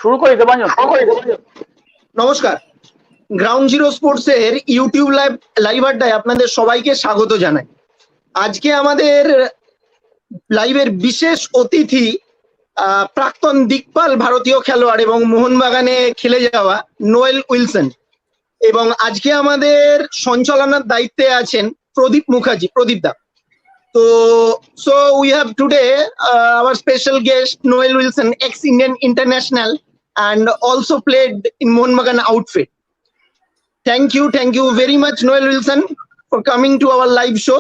শুরু করি দেবাঞ্জন। নমস্কার, গ্রাউন্ড জিরো স্পোর্টস এর ইউটিউব লাইভ আড্ডায় আপনাদের সবাইকে স্বাগত জানাই। আজকে আমাদের লাইভের বিশেষ অতিথি প্রাক্তন দিকপাল ভারতীয় খেলোয়াড় এবং মোহনবাগানে খেলে যাওয়া নোয়েল উইলসন, এবং আজকে আমাদের সঞ্চালনার দায়িত্বে আছেন প্রদীপ মুখার্জি, প্রদীপ দা। তো so we have today our special guest Noel Wilson, ex-Indian international and also played in Mohun Bagan outfit. Thank you very much, Noel Wilson, for coming to our live show.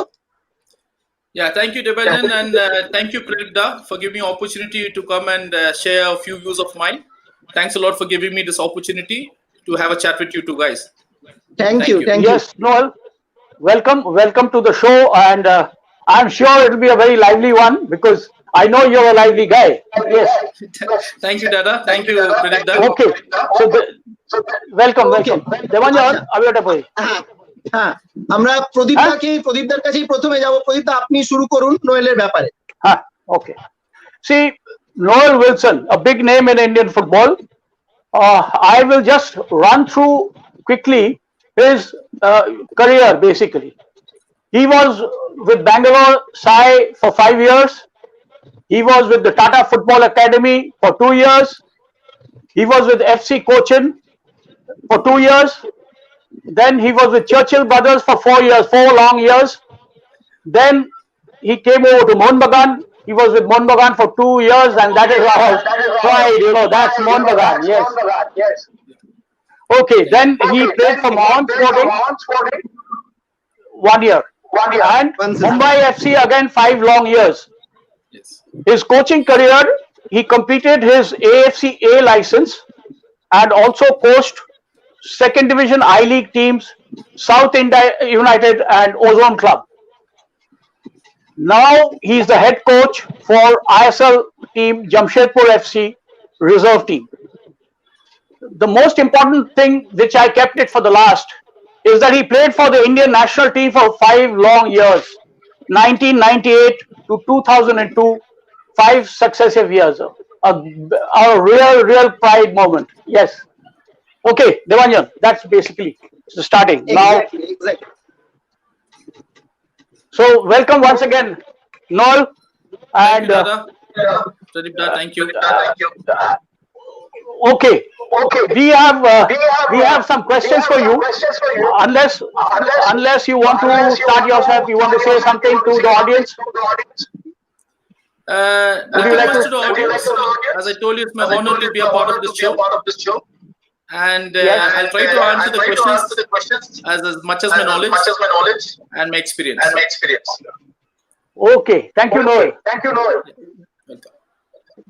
Yeah, thank you, Debajan, and thank you, Pradeep Da, for giving me opportunity to come and share a few views of mine. Thanks a lot for giving me this opportunity to have a chat with you two guys. Thank you. Yes, Noel, welcome to the show, and I'm sure it will be a very lively one because I know you're a lively guy. Yes. Thank you, Dada. Thank you, Pradeep Da. Okay. So welcome. Debanjan, আমি ওটা বলি। হ্যাঁ, আমরা প্রদীপদার কাছেই প্রথমে যাব। প্রদীপদা, আপনি শুরু করুন নোয়েলের ব্যাপারে। হ্যাঁ, okay. See, Noel Wilson, a big name in Indian football. I will just run through quickly his career basically. He was with Bangalore Sai for 5 years. He was with the Tata Football Academy for 2 years. He was with FC Cochin for 2 years. Then he was with Churchill Brothers for 4 years, 4 long years. Then he came over to Mohun Bagan. He was with Mohun Bagan for 2 years, and that is our pride, that's Mohun Bagan, yes. Okay, then he played for Mohun Sporting 1 year. And Mumbai FC again 5 long years. Yes. His coaching career, he completed his AFC A license and also coached second division I League teams, South India United and Ozone Club. Now he's the head coach for ISL team Jamshedpur FC reserve team. The most important thing which I kept it for the last is that he played for the Indian national team for 5 long years, 1998 to 2002, 5 successive years. A real pride moment. Yes. Okay, Devanjan, that's basically starting. Exactly. So welcome once again, Noel. And Pradeep Da, thank you. Okay. We have some questions for you. Unless you want to start yourself, you want to say something to the audience. Would you like to the audience? As I told you, it's my honor to be a part of this show. And I'll try to answer the questions as much as my knowledge and my experience. Okay, thank you, Noel. Welcome.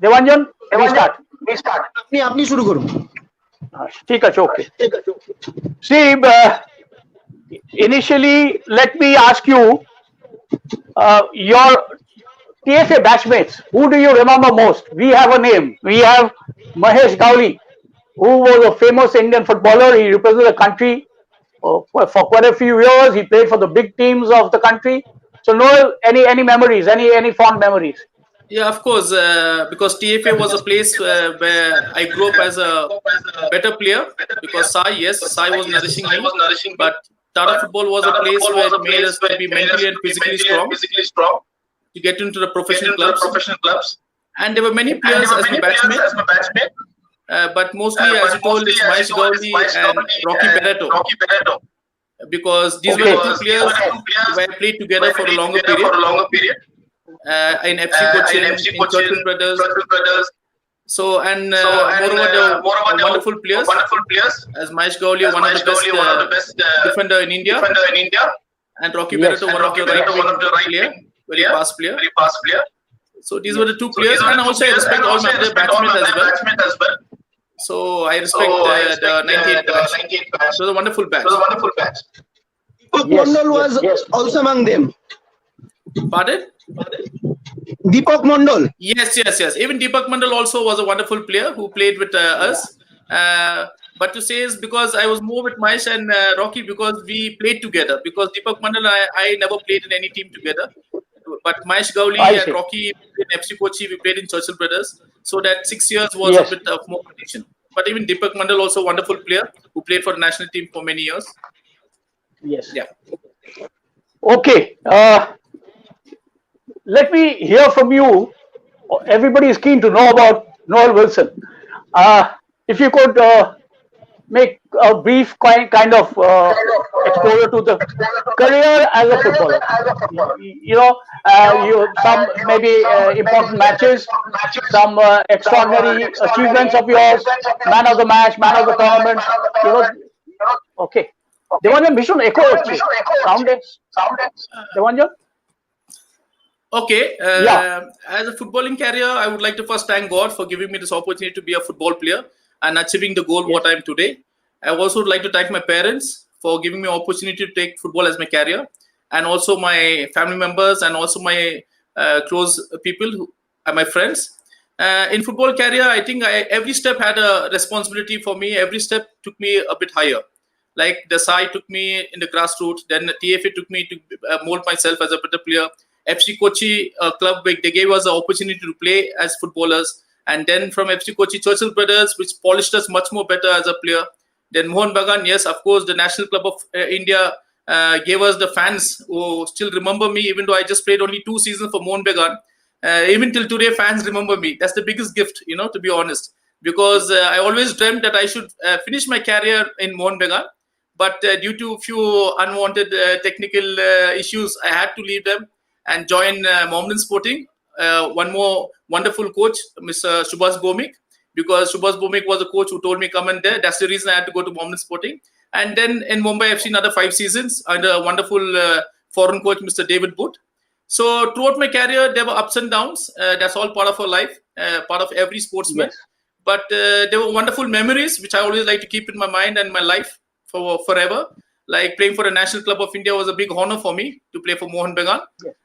Devanjan, we start. আপনি শুরু করুন। ঠিক আছে, okay. See, initially, let me ask you, your TFA batchmates, who do you remember most? We have a name. We have Mahesh Gowli, who was a famous Indian footballer. He represented the country for quite a few years. He played for the big teams of the country. So, Noel, any memories, any fond memories? Yeah, of course, because TFA was a place where I grew up as a better player, because Sai was nourishing me, but Tata football was a place where it made us to be mentally and physically strong to get into the professional clubs. And there were many players as my batchmate, but mostly, as you told, it's Mahesh Gowli and Rocky Beretto, because these were the two players who I played together for a longer period. In FC Cochin, in Churchill Brothers. So, and moreover, they were wonderful players. As Mahesh Gowli, one of the best defender in India, and Rocky Beretto, one of the right player, very fast player. So these were the two players, and also I respect all my other batchmates as well. So I respect the 98 batch. So it was a wonderful batch. Mondal was also among them. Pardon? Deepak Mondal. Yes. Even Deepak Mondal also was a wonderful player who played with us. But to say is because I was more with Mahesh and Rocky because we played together. Because Deepak Mondal, I never played in any team together. but Mahesh Gowli I and see. Rocky in FC Kochi, we played in Churchill Brothers. So that 6 years was Yes. a bit of more competition. But even Deepak Mandal, also a wonderful player who played for the national team for many years. Yes. Yeah. Okay. Let me hear from you. Everybody is keen to know about Noel Wilson. If you could make a brief kind of exposure to the career as a footballer. You know, you some maybe important matches, some extraordinary achievements of yours, man of the match, man of the tournament. You know, okay. Devanjan Bhishun echo হচ্ছে sound Devanjan. Okay. Yeah. As a footballing career, I would like to first thank God for giving me this opportunity to be a football player and achieving the goal what I am today. I also would like to thank my parents for giving me opportunity to take football as my career, and also my family members and also my close people who are my friends. In football career, I think every step had a responsibility for me. Every step took me a bit higher. Like the SAI took me in the grassroots, then the TFA took me to mold myself as a better player. FC Kochi club, they gave us the opportunity to play as footballers. And then from FC Kochi, Churchill Brothers, which polished us much more better as a player. Then Mohun Bagan, yes, of course, the National Club of India gave us the fans who still remember me, even though I just played only 2 seasons for Mohun Bagan. Even till today, fans remember me. That's the biggest gift, to be honest. Because I always dreamt that I should finish my career in Mohun Bagan. But due to a few unwanted technical issues, I had to leave them and join Mohun Sporting. One more wonderful coach, Mr. Subhash Bhomik, because Subhash Bhomik was a coach who told me come in there. That's the reason I had to go to Mohun Sporting. And then in Mumbai FC, another 5 seasons under a wonderful foreign coach, Mr. David Booth. So throughout my career, there were ups and downs. That's all part of our life, part of every sportsman. Yes. But there were wonderful memories, which I always like to keep in my mind and my life for forever. Like playing for the National Club of India was a big honor for me to play for Mohun Bagan,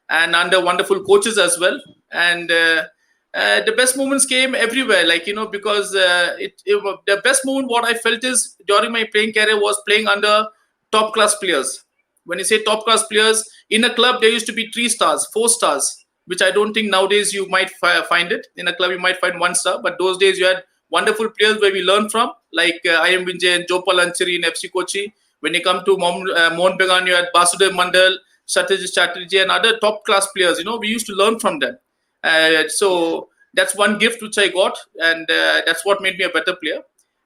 and under wonderful coaches as well. And the best moments came everywhere, because the best moment what I felt is during my playing career was playing under top class players. When you say top class players, in a club there used to be 3 stars, 4 stars, which I don't think nowadays you might find it. In a club you might find 1 star, but those days you had wonderful players where we learned from, like I am Vinjay and Jopal Anchari in FC Kochi. When you come to Mohun Bagan, you had Basudev Mandal, Satyajit Chatterjee, and other top class players. We used to learn from them. So that's one gift which I got, and that's what made me a better player.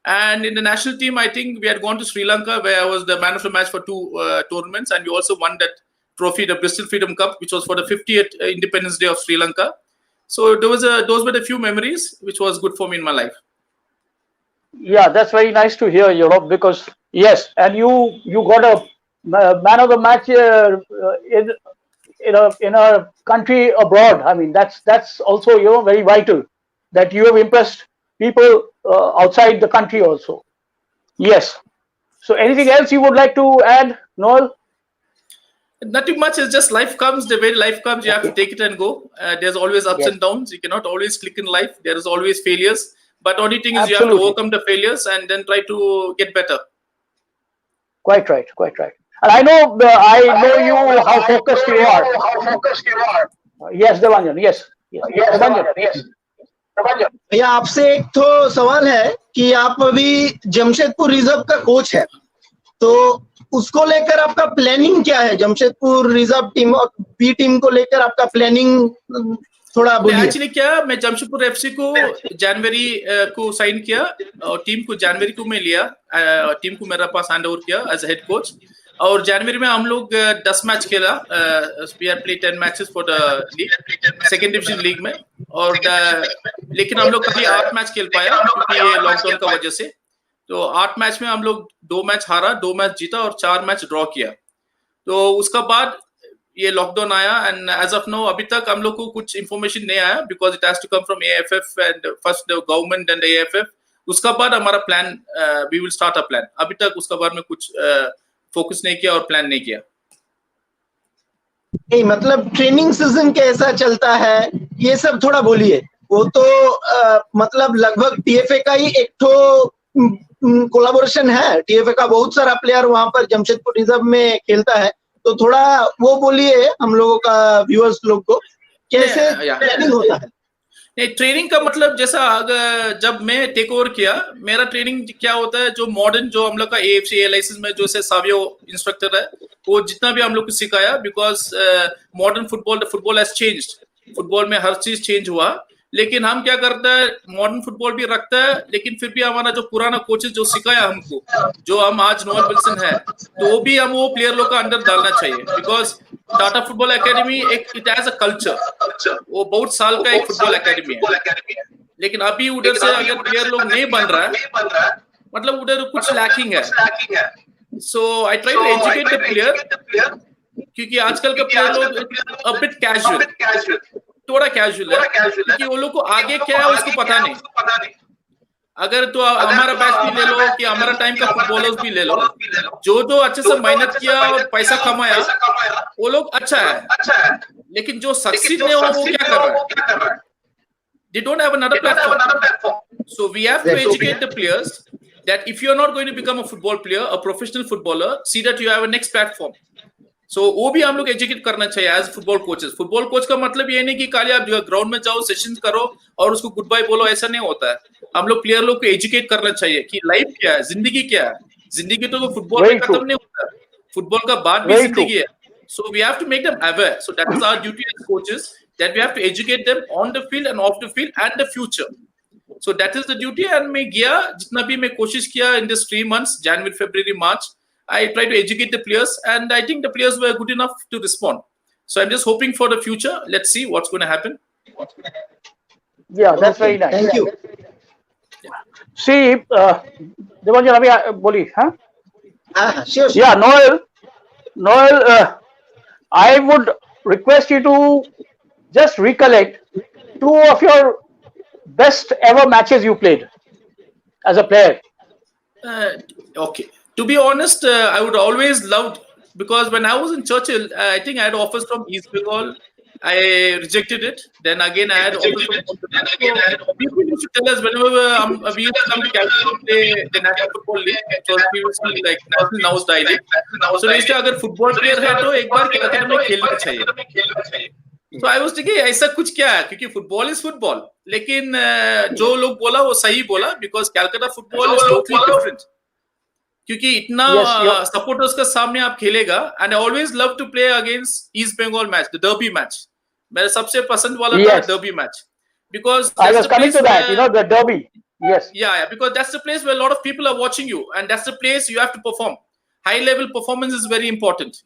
And in the national team, I think we had gone to Sri Lanka, where I was the man of the match for 2 tournaments, and we also won that trophy, the Bristol Freedom Cup, which was for the 50th Independence Day of Sri Lanka. So those were the few memories which was good for me in my life. Yeah, that's very nice to hear, because yes, and you got a man of the match in a country abroad. I mean, that's also very vital, that you have impressed people outside the country also. Yes. So anything else you would like to add, Noel? Nothing much. It's just life comes the way life comes. You have to take it and go. There's always ups and downs. You cannot always click in life. There is always failures. But only thing is you have to overcome the failures and then try to get better. Quite right. And I know you how focused you are. Yes, Devanjan. Yes. Devanjan. Yes. भैया आपसे एक तो सवाल है कि आप अभी Jamshedpur reserve का कोच है, तो उसको लेकर आपका प्लानिंग क्या है? जमशेदपुर रिजर्व टीम और बी टीम को लेकर आपका प्लानिंग थोड़ा बोलिए। एक्चुअली क्या, मैं जमशेदपुर एफसी को जनवरी को साइन किया और टीम को जनवरी को मैं लिया, टीम को मेरे पास हैंड ओवर किया एज हेड कोच। और जनवरी में हम लोग 10 मैच खेला, we have played 10 matches for the league, second division league में। और लेकिन हम लोग कभी 8 मैच खेल पाया क्योंकि लॉकडाउन का वजह से। तो 8 मैच में हम लोग 2 मैच हारा, 2 मैच जीता और 4 मैच ड्रॉ किया। तो उसका बाद ये लॉकडाउन आया एंड एज ऑफ नो अभी तक हम लोग को कुछ इंफॉर्मेशन नहीं आया, because it has to come from AFF and first the government and AFF. उसका बाद हमारा plan, we will start a plan. अभी तक उसका बारे में कुछ फोकस नहीं किया और प्लान नहीं किया। नहीं, मतलब ट्रेनिंग सीजन कैसा चलता है ये सब थोड़ा बोलिए। वो तो मतलब लगभग टीएफए का ही एक तो कोलैबोरेशन है। टीएफए का बहुत सारा प्लेयर वहां पर जमशेदपुर रिजर्व में खेलता है, तो थोड़ा वो बोलिए हम लोगों का व्यूअर्स लोग को कैसे Yeah. ट्रेनिंग होता है। नहीं, ट्रेनिंग का मतलब जैसा अगर जब मैं टेक ओवर किया, मेरा ट्रेनिंग क्या होता है, जो मॉडर्न जो हम लोग का एएफसी लाइसेंस में जो से सावियो इंस्ट्रक्टर है, वो जितना भी हम लोग को सिखाया, because modern football has changed, football में हर चीज चेंज हुआ, लेकिन हम क्या करता है, मॉडर्न फुटबॉल भी रखता है, लेकिन फिर भी हमारा जो पुराना कोचेस जो सिखाया हमको, जो हम आज नोएल विल्सन है, तो वो भी हम वो प्लेयर लोग का अंदर डालना चाहिए, बिकॉज टाटा फुटबॉल एकेडमी एक इट हैज अ कल्चर, वो बहुत साल का एक फुटबॉल एकेडमी है, लेकिन अभी उधर से अगर प्लेयर लोग नहीं बन रहा है, मतलब उधर कुछ लैकिंग है। So I try to educate the player, क्योंकि आजकल का प्लेयर लोग अ बिट कैजुअल, थोड़ा कैजुअल है, क्योंकि वो लोग को आगे क्या है उसको पता नहीं। अगर तो हमारा बैच भी ले लो कि हमारा टाइम का फुटबॉलर्स भी ले लो, जो अच्छे से मेहनत किया और पैसा कमाया, वो लोग अच्छा है, लेकिन जो सक्सीड नहीं हुआ वो क्या कर रहा है, they don't have another platform. So we have to educate the players that if you are not going to become a football player, a professional footballer, see that you have a next platform. So वो भी हम लोग educate करना चाहिए as football coaches. Football coach का मतलब ये नहीं कि खाली आप ग्राउंड में जाओ, सेशन करो और उसको गुड बाय बोलो, ऐसा नहीं होता है। हम लोग प्लेयर लोग को एजुकेट करना चाहिए कि लाइफ क्या है, जिंदगी क्या है। जिंदगी तो फुटबॉल में खत्म नहीं होता है, फुटबॉल का बाद भी जिंदगी है। So we have to make them aware. So that is our duty as coaches, that we have to educate them on the field and off the field and the future. So that is the duty. And मैं गया, जितना भी मैं कोशिश किया in this 3 months, January, February, March, I try to educate the players, and I think the players were good enough to respond. So I'm just hoping for the future. Let's see what's going to happen. Yeah, that's very nice. Thank you. See, Devanjan, अभी बोली, हाँ? Sure. Yeah, Noel, I would request you to just recollect 2 of your best ever matches you played as a player. Okay. To be honest, I would always loved, because when I was in Churchill, I think I had offers from East Bengal. I rejected it. Then again, I had offers from people used to tell us whenever we used to come to Calcutta play the National Football League, it was previously like National Now Style League. So they used to, अगर football player है तो एक बार कैलकाटा में खेलना चाहिए। तो I was thinking ऐसा कुछ क्या है, क्योंकि फुटबॉल इज फुटबॉल, लेकिन जो लोग बोला वो सही बोला, because Calcutta football is totally different, क्योंकि इतना सपोर्टर्स का सामने आप खेलेगा। And I always love to play against East Bengal match, the derby match मेरा सबसे पसंद वाला था, derby match, because I was coming to that, the derby. Yes. Yeah, because that's the place where a lot of people are watching you, and that's the place you have to perform. High level performance is very important,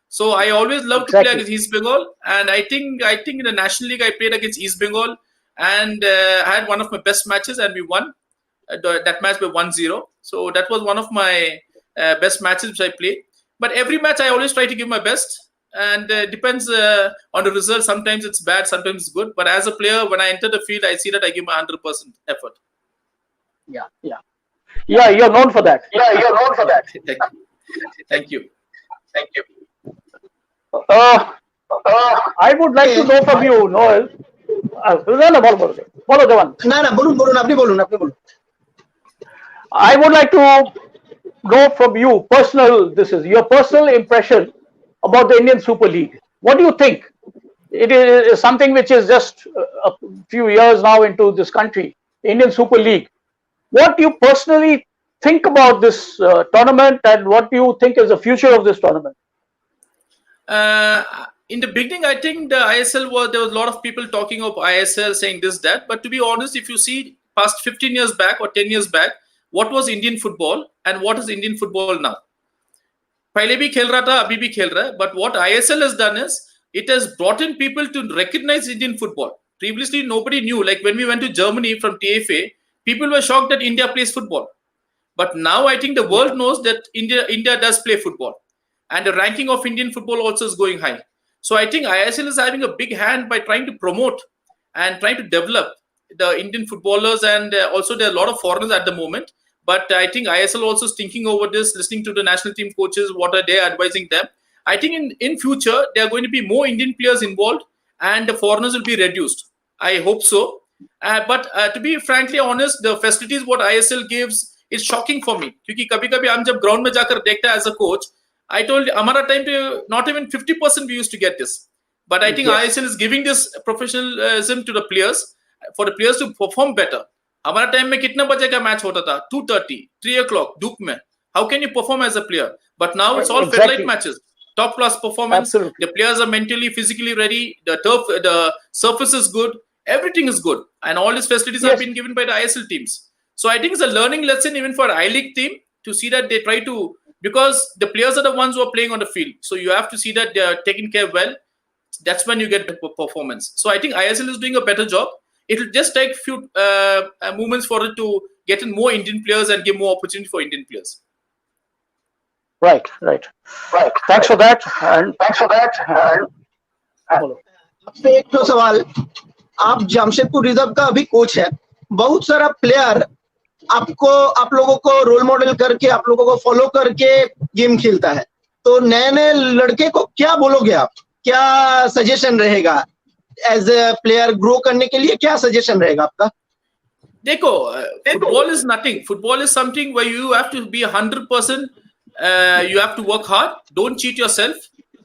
So I always love to play against East Bengal, and I think in the National League I played against East Bengal, and I had one of my best matches, and we won that match by 1-0. So that was one of my best matches which I played. But every match I always try to give my best, and depends on the result. Sometimes it's bad, sometimes it's good. But as a player, when I enter the field, I see that I give my 100% effort. Yeah. You're known for that. Thank you. I would like to know from you, Noel. বলো দেওয়ান। না বলুন, আপনি বলুন। I would like to know from you this is your personal impression about the Indian Super League. What do you think? It is something which is just a few years now into this country, the Indian Super League. What do you personally think about this tournament, and what do you think is the future of this tournament? In the beginning, I think the ISL there was a lot of people talking of ISL, saying this, that. But to be honest, if you see past 15 years back or 10 years back, what was Indian football and what is Indian football now? पहले भी खेल रहा था, अभी भी खेल रहा है. But what ISL has done is, it has brought in people to recognize Indian football. Previously, nobody knew. Like when we went to Germany from TFA, people were shocked that India plays football. But now I think the world knows that India does play football. And the ranking of Indian football also is going high. So I think ISL is having a big hand by trying to promote and trying to develop the Indian footballers, and also there are a lot of foreigners at the moment. But I think ISL also is thinking over this, listening to the national team coaches, what are they advising them. I think in future, there are going to be more Indian players involved and the foreigners will be reduced. I hope so. But to be frankly honest, the facilities what ISL gives is shocking for me. क्योंकि कभी-कभी हम जब ground में जाकर देखते हैं as a coach, I told Amara time to not even 50% we used to get this. But I think ISL is giving this professionalism to the players for the players to perform better. हमारा time में कितना बजे का match होता था 2:30 3 o'clock धूप में. How can you perform as a player? But now it's all fair matches, top class performance. Absolutely. The players are mentally, physically ready. The turf, the surface is good. Everything is good, and all these facilities have been given by the ISL teams. So I think it's a learning lesson even for I-League team to see that they try to, because the players are the ones who are playing on the field. So you have to see that they are taken care well. That's when you get the performance. So I think ISL is doing a better job. It will just take few moments for it to get in more Indian players and give more opportunity for Indian players. Right. Thanks for that. And आपसे एक तो सवाल, आप Jamshedpur reserve का अभी coach है, बहुत सारा प्लेयर आप लोगों को रोल मॉडल करके, आप लोगों को फॉलो करके गेम खेलता है, तो नए नए लड़के को क्या बोलोगे आप? क्या सजेशन रहेगा एज ए प्लेयर ग्रो करने के लिए? क्या सजेशन रहेगा आपका? देखो, football is nothing. Football is something where you have to be 100%. You have to work hard. Don't cheat yourself.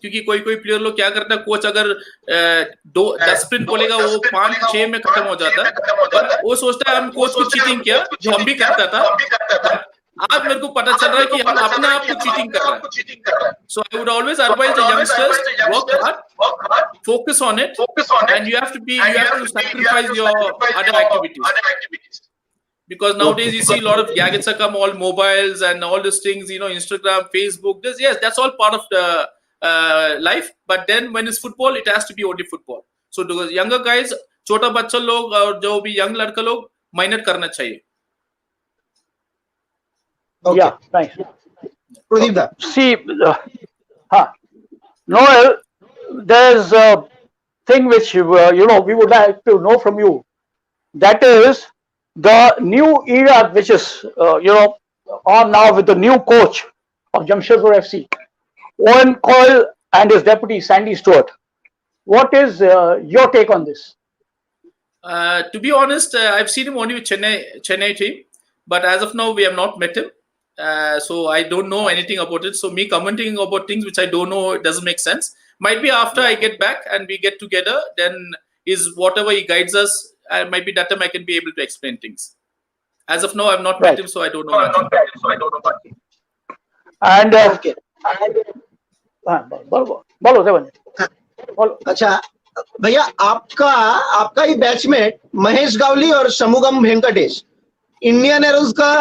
क्योंकि कोई प्लेयर लोग क्या करता है, कोच अगर 10 स्प्रिंट बोलेगा वो 5-6 में खत्म हो जाता है, वो सोचता है हम कोच को चीटिंग किया, जो हम भी करता था. आज मेरे को पता चल रहा है कि हम अपने आप को चीटिंग कर रहे हैं. So I would always advise the youngsters, work hard, focus on it, and you have to sacrifice your other activities. Because nowadays you see a lot of gadgets have come, all mobiles and all these things, Instagram, Facebook. That's all part of the life. But then when it's football, it has to be only football. So the younger guys, छोटा बच्चा लोग और जो भी young लड़का लोग मेहनत करना चाहिए. Okay. Yeah, nice. Pradeep da. See, Noel, there's a thing which we would like to know from you. That is the new era which is on now with the new coach of Jamshedpur FC, Owen Coyle, and his deputy Sandy Stewart. What is your take on this? To be honest, I've seen him only with Chennai team, but as of now we have not met him. So I don't know anything about it. So me commenting about things which I don't know, it doesn't make sense. Might be after I get back and we get together, then is whatever he guides us. Might be that time I can be able to explain things. As of now, I've not met him, so I don't know much. And Okay. बोलो देवन. अच्छा भैया, आपका ही batchmate Mahesh Gawali और शमुगम Venkatesh Indian arrows का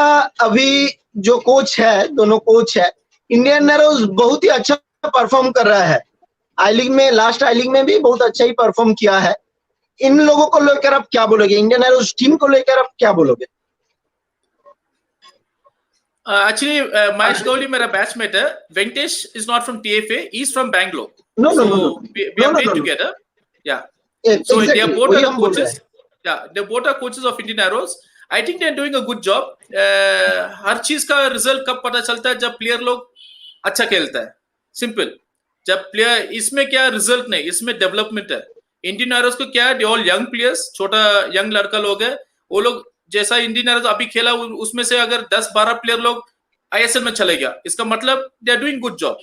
अभी जो coach है, दोनों कोच है. इंडियन एरोज बहुत ही अच्छा परफॉर्म कर रहा है. लास्ट आई लीग में भी बहुत अच्छा ही परफॉर्म किया है. इन लोगों को लेकर आप क्या बोलोगे? इंडियन एरोज टीम को लेकर आप क्या बोलोगे? Actually, Mahesh Gowli मेरा बैचमेट है. Venkatesh is not from TFA. He's from Bangalore. No. We have played together. Yeah. So they are both are coaches. Yeah, they both are coaches of Indian Arrows. I think they're doing a good job. हर चीज का result कब पता चलता है? जब player लोग अच्छा खेलता है. सिंपल. जब प्लेयर, इसमें क्या रिजल्ट नहीं, इसमें डेवलपमेंट है. इंडियन एरोज को क्या है, ऑल यंग प्लेयर्स, छोटा यंग लड़का लोग है. वो लोग जैसा इंडियन एरोज अभी खेला, उसमें से अगर 10-12 प्लेयर लोग आईएसएल में चले गया, इसका मतलब they are doing good job.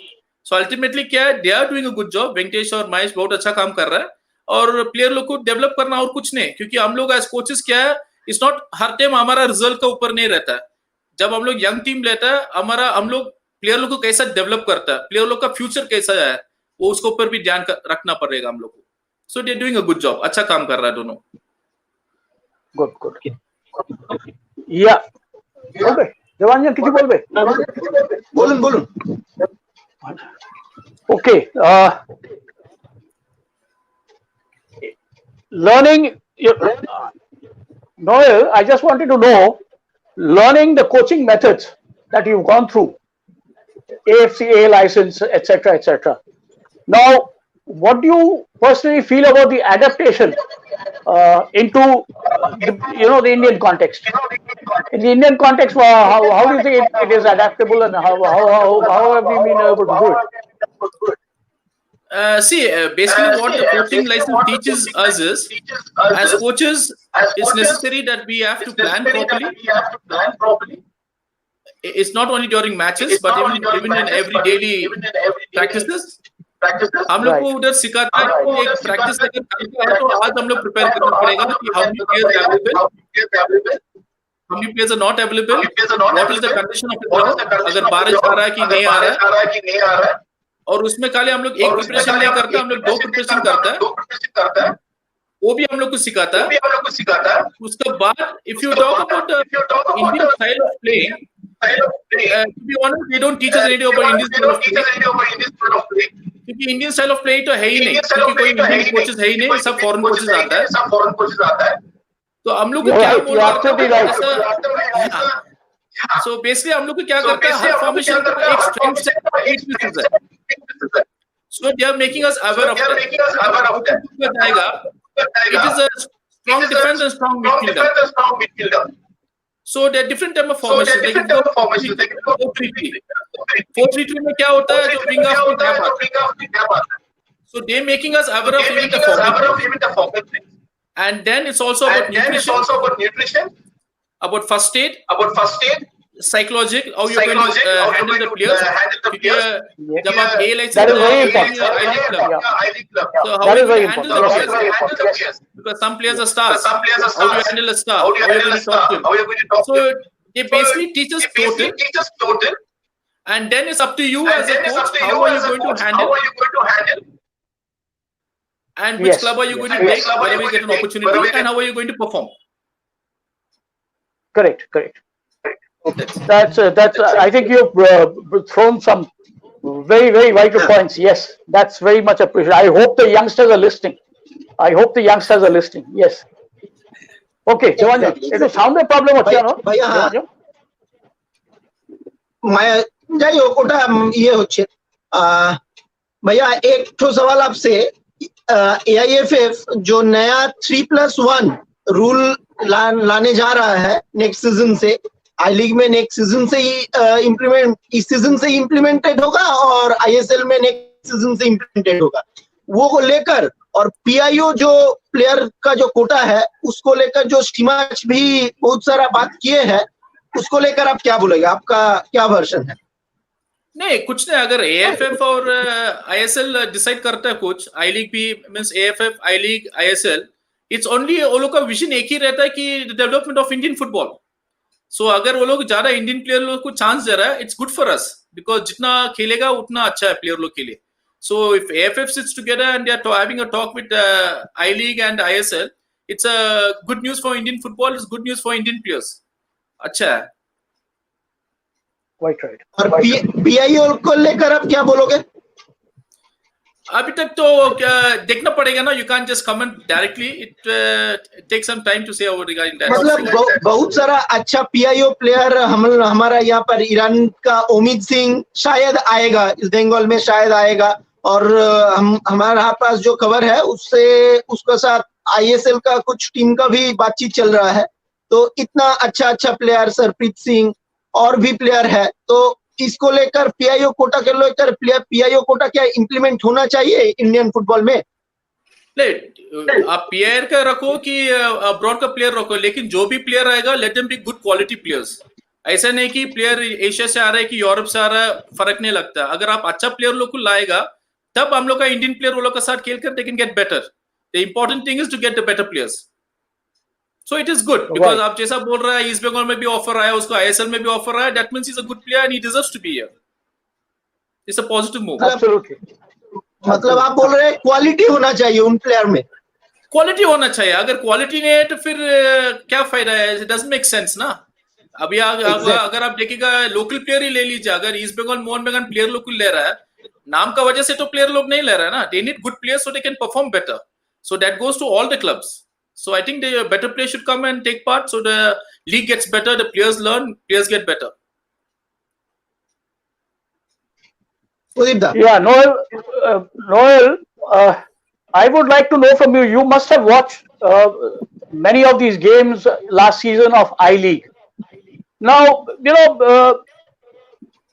So ultimately क्या है, they are doing a good job. Venkatesh और महेश बहुत अच्छा काम कर रहा है और प्लेयर लोग को डेवलप करना और कुछ नहीं. क्योंकि हम लोग एज कोचेस क्या है, इट्स नॉट हर टाइम हमारा रिजल्ट का ऊपर नहीं रहता है. जब हम लोग यंग टीम लेता है, हम लोग प्लेयर लोग को कैसा डेवलप करता है, प्लेयर लोग का फ्यूचर कैसा है, वो उसके ऊपर भी ध्यान रखना पड़ेगा हम लोग को. So they are doing a good job. अच्छा काम कर रहा है दोनों. गुड. या बोलबे देवांजन, किसी बोलबे? बोलून. Okay. Learning, Noel, I just wanted to know, learning the coaching methods that you've gone through, AFCA license, etc. Now, what do you personally feel about the adaptation into the Indian context? In the Indian context, how do you think it is adaptable, and how have we been able to do it? Basically what the coaching license teaches us is, as coaches, it's necessary that we have to plan properly. it's not only during matches but even in every daily practices. हम लोग को उधर सिखाता है कि एक practice अगर करना है तो आज हम लोग प्रिपेयर करना पड़ेगा कि how many players are available, how many players are not available, what is the condition of the ground, अगर बारिश आ रहा है कि नहीं आ रहा है, और उसमें खाली हम लोग एक प्रिपरेशन नहीं करते, हम लोग 2 प्रिपरेशन करते हैं, वो भी हम लोग को सिखाता है. उसके बाद if you talk about the Indian style of playing, to be honest, they don't teach us anything about Indian style of play. क्योंकि इंडियन स्टाइल ऑफ प्ले तो है ही नहीं, क्योंकि कोई इंडियन कोचेस है ही नहीं, सब फॉरेन कोचेस आता है. तो हम लोग को क्या बोलते हैं, सो बेसिकली हम लोग को क्या करता है, हर फॉर्मेशन का एक स्ट्रेंथ है. So they are making us aware of that. जाएगा, it is a strong defence and strong midfielder. So there are different type of formations. They can go 4-3-3. 4-3-3 में क्या होता है, जो wing half की gap आता है. So they making us aware of even the format. And then it's also about nutrition, about first aid, psychological, how you can handle the players. जब आप A like that is very important. So how you handle the players? Because some players are stars. How do you handle a star? How are you going to talk to him? So they basically teach us total. And then it's up to you as a coach. How are you going to handle? And which club are you going to take whenever you get an opportunity? And how are you going to perform? Correct. That's I think you've thrown some very, very vital points. Yes, that's very much appreciated. I hope the youngsters are listening. Yes. Okay, Jivanjan, it sound a problem হচ্ছে না ভাইয়া? যাই হোক, ওটা ইয়ে হচ্ছে। भैया एक ठो सवाल आपसे, AIFF जो नया 3+1 रूल लाने जा रहा है नेक्स्ट सीजन से, आई लीग में नेक्स्ट सीजन से ही इस सीजन से इम्प्लीमेंटेड होगा और ISL में नेक्स्ट सीजन से इम्प्लीमेंटेड होगा, वो को लेकर, और PIO जो प्लेयर का जो कोटा है उसको लेकर जो स्टीमच भी बहुत सारा बात किए हैं, उसको लेकर आप क्या बोलेंगे? आपका क्या वर्जन है? नहीं, कुछ नहीं. अगर AFF और ISL डिसाइड करता है कुछ, आई लीग भी means AFF, I league, ISL, it's only वो लोग का विजन एक ही रहता है कि डेवलपमेंट ऑफ इंडियन फुटबॉल. सो अगर वो लोग ज्यादा इंडियन प्लेयर लोग को चांस दे रहा है, it's good for us, because जितना खेलेगा उतना अच्छा है प्लेयर लोग के लिए. So if AFF sits together and they are having a talk with I League and ISL, it's a good news for Indian football, it's good news for Indian players. अच्छा है. Quite right. और PIO को लेकर आप क्या बोलोगे? अभी तक तो देखना पड़ेगा ना. You can just comment directly. It take some time to say over regarding that. मतलब बहुत सारा अच्छा PIO प्लेयर हमारा यहाँ पर ईरान का उम्मीद सिंह शायद आएगा, इस बंगाल में शायद आएगा, और हमारे पास जो खबर है उसके साथ ISL का कुछ टीम का भी बातचीत चल रहा है. तो इतना अच्छा प्लेयर सरप्रीत सिंह और भी प्लेयर है, तो इसको लेकर PIO कोटा के लेकर PIO कोटा क्या इम्प्लीमेंट होना चाहिए इंडियन फुटबॉल में? आप PIR का रखो कि अब्रॉड का प्लेयर रखो, लेकिन जो भी प्लेयर आएगा let them be good quality players. ऐसा नहीं कि प्लेयर एशिया से आ रहा है कि यूरोप से आ रहा है, फर्क नहीं लगता. अगर आप अच्छा प्लेयर लोग को लाएगा तब हम लोग का इंडियन प्लेयर वो लोग के साथ खेलकर they can get better. The important thing is to get the better players. So it is good because आप जैसा बोल रहा है, ईस्ट बंगाल में भी ऑफर आया, उसको ISL में भी ऑफर आया, that means he's a good player and he deserves to be here. It's a positive move. Absolutely. मतलब आप बोल रहे हैं क्वालिटी होना चाहिए उन प्लेयर में? क्वालिटी होना चाहिए. अगर क्वालिटी नहीं है तो फिर क्या फायदा है? It doesn't make sense ना. अभी अगर आप देखिएगा लोकल प्लेयर ही ले लीजिए. अगर ईस्ट बंगाल मोहन बेगान प्लेयर लोग को ले रहा है, नाम का वजह से तो प्लेयर लोग नहीं ले रहा है ना. They need good players so they can perform better. So that goes to all the clubs. So I think the better players should come and take part, so the league gets better, the players learn, players get better. Yeah, Noel, I would like to know from you. You must have watched many of these games last season of I-League. Now,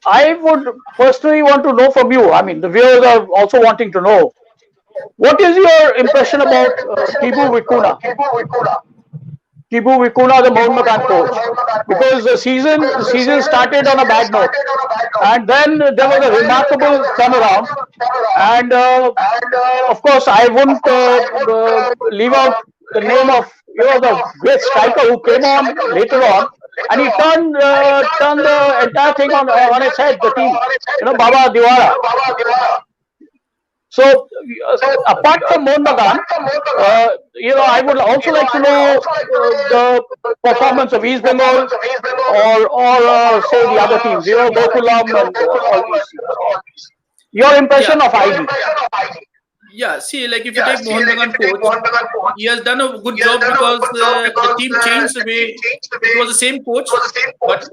I would personally want to know from you. I mean, the viewers are also wanting to know. What is your impression about Tibu Vikuna? Tibu Vikuna, the Mohun Bagan coach, because the season started on a bad note, and then there was a remarkable turnaround. And of course, I wouldn't leave out the name of the great striker who came on later on, and he turned the entire thing on its head. The team, Baba Diwara. So, apart from Mohun Bagan, I would also like to know the performance of East Bengal or say the other teams, Gokulam and all these teams. Your impression of IB? Yeah, see, like if you take Mohun Bagan coach, he has done a good job because the team changed the way. It was the same coach, but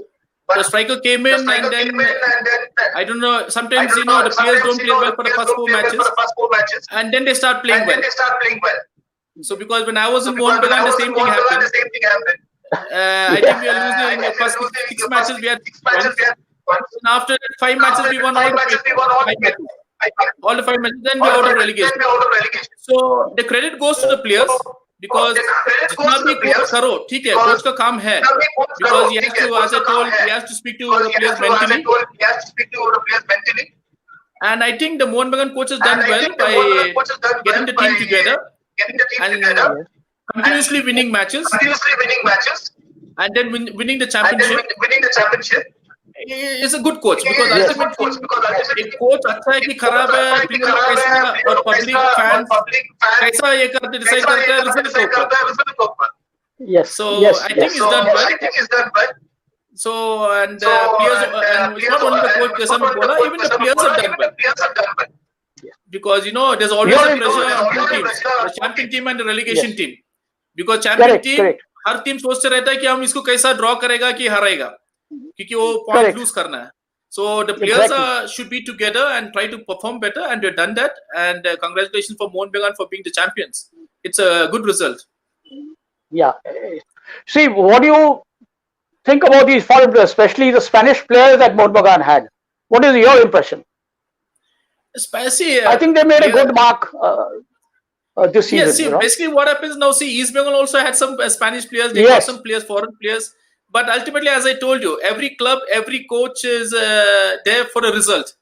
the striker came in, and then I don't know. Sometimes the players don't play well for the first 4 matches, and then they start playing well. So because when I was in Mohun Bagan, the same thing happened. I think we are losing in the first 6 matches. We had once. And after 5 matches, we won all the 5 matches. All the 5 matches, then we are out of relegation. So the credit goes to the players. Because जितना भी coach करो, ठीक है, coach का काम है, because he has to, as I told, he has to speak to the players mentally. And I think the Mohun Bagan coach has done well by getting the team together and continuously winning matches, and then winning the championship. Is a good coach because ultimately एक coach अच्छा है कि खराब है, player कैसा और public fans कैसा ये करते डिसाइड करते हैं रिजल्ट के ऊपर. Yes. So yes, I think it's done well. So and players, and it's not only the coach जैसा मैं बोला, even the players have done well. Because there's always a pressure on 2 teams, the champion team and the relegation team. Because champion team her team सोचते रहता है कि हम इसको कैसा ड्रॉ करेगा कि हारेगा. क्योंकि वो पॉइंट लूज करना है. So the players should be together and try to perform better, and they've done that. And congratulations for Mohun Bagan for being the champions. It's a good result. Yeah. See, what do you think about these foreign players, especially the Spanish players that Mohun Bagan had? What is your impression? I think they made a good mark this season. Yes, see, basically what happens now, see, East Bengal also had some Spanish players, they got some players, foreign players. But ultimately, as I told you, every club, every coach is there for a result.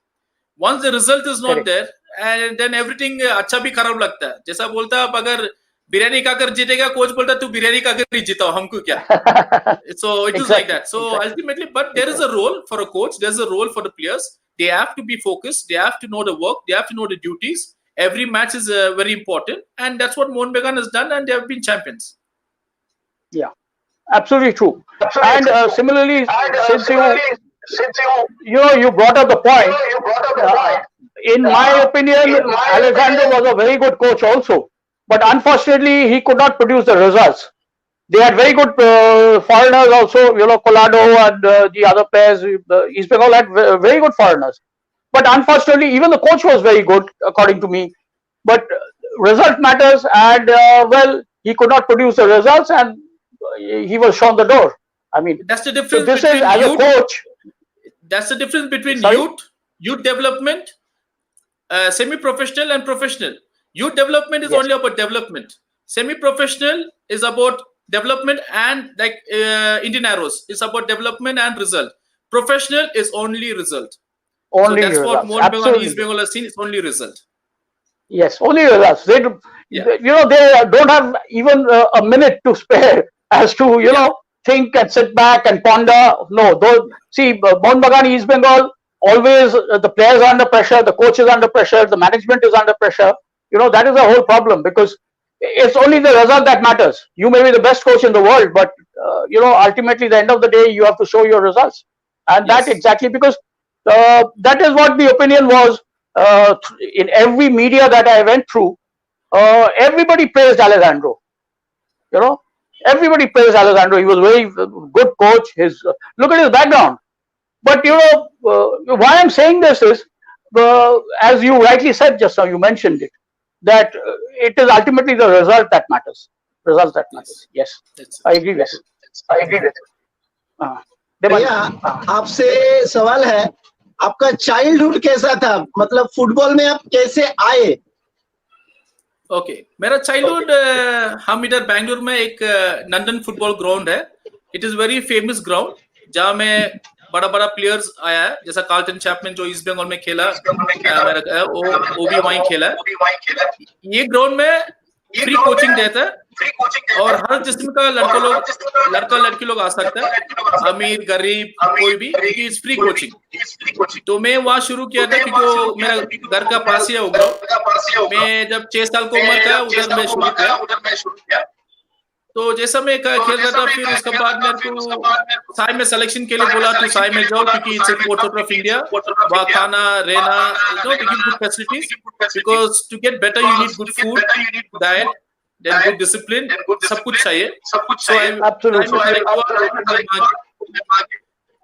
Once the result is not there, and then everything अच्छा भी खराब लगता है. जैसा बोलता है, अगर बिरयानी खाकर जीतेगा, कोच बोलता है तू बिरयानी खाकर नहीं जीता, हमको क्या? So it is like that. So ultimately, but there is a role for a coach. There is a role for the players. They have to be focused. They have to know the work. They have to know the duties. Every match is very important, and that's what Mohun Bagan has done, and they have been champions. Yeah. Absolutely true. And similarly, since you brought up the point, in my opinion, Alexander was a very good coach also. But unfortunately, he could not produce the results. They had very good foreigners also, Colado and the other players. East Bengal had very good foreigners. But unfortunately, even the coach was very good, according to me. But result matters, and he could not produce the results, and he was shown the door. I mean, that's the difference. So this is as a coach. That's the difference between youth development, semi-professional and professional. Youth development is only about development. Semi-professional is about development, and like Indian Arrows, it's about development and result. Professional is only result. Only so that's results. what Mohun Bagan East Bengal has seen. It's only result. Yes, only results. They don't have even a minute to spare as to think and sit back and ponder. No, Mohun Bagan East Bengal, always the players are under pressure, the coach is under pressure, the management is under pressure. That is the whole problem, because it's only the result that matters. You may be the best coach in the world, but ultimately, the end of the day, you have to show your results, and that exactly because that is what the opinion was in every media that I went through. Everybody praised Alejandro. Everybody praised Alejandro. He was a very good coach. Look at his background. But why I'm saying this is, as you rightly said just now, you mentioned it, that it is ultimately the result that matters. Result that matters. Yes, I agree with it. भैया, आपसे सवाल है, आपका childhood कैसा था? मतलब football में आप कैसे आए? ओके, मेरा चाइल्डहुड हम इधर बैंगलोर में एक नंदन फुटबॉल ग्राउंड है. It is very famous ground जहाँ में बड़ा बड़ा प्लेयर्स आया है, जैसा कार्लटन चैपमैन जो ईस्ट बंगाल में खेला, मेरा वो भी वहीं खेला है. ये ग्राउंड में फ्री कोचिंग देता है और हर किस्म का लड़का लड़की लोग आ सकता है, अमीर गरीब कोई भी, क्योंकि इट्स फ्री कोचिंग. तो मैं वहाँ शुरू किया था क्योंकि मेरा घर का पास ही है वो ग्राउंड. मैं जब 6 साल को उम्र था उधर मैं शुरू किया. तो जैसा मैं खेल रहा था, फिर उसके बाद मेरे को साई में सिलेक्शन के लिए बोला तो साई में जाओ, क्योंकि इट्स स्पोर्ट्स ऑफ इंडिया. वहाँ खाना रहना, they give good facilities because to get better you need good food, diet, then good discipline, सब कुछ चाहिए.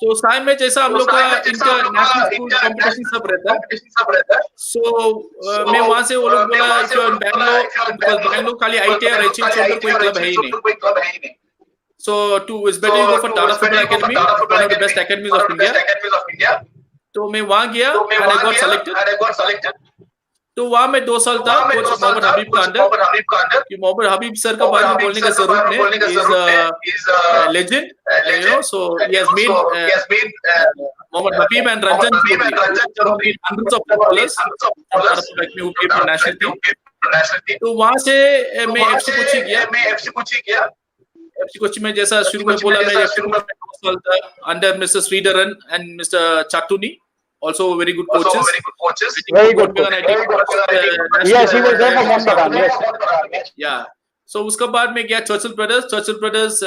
तो साई में जैसा हम लोग का इनका नेशनल स्कूल कंपटीशन सब रहता है. सो मैं वहां से वो लोग बोला बैंगलोर खाली आईटीआई और एचएल छोड़कर कोई क्लब है ही नहीं. So it's better you go for Tata Football Academy, one of the best academies of India. तो मैं वहां गया and I got selected. तो वहां मैं 2 साल था कोच मोहम्मद हबीब का अंडर. कि मोहम्मद हबीब सर का बारे में बोलने का जरूरत नहीं, is legend, you know. So he has made Mohammed Habib and Ranjan hundreds of footballers who played for national team. तो वहां से मैं एफसी कोची गया. एफसी कोची में जैसा शुरू में बोला, मैं एफसी कोची में 2 साल था under mister Sreedharan and mister Chathunni. Also very good coaches. Very good. Yes, he was there for Bagan. Yes. Yeah. So उसके बाद में गया Churchill brothers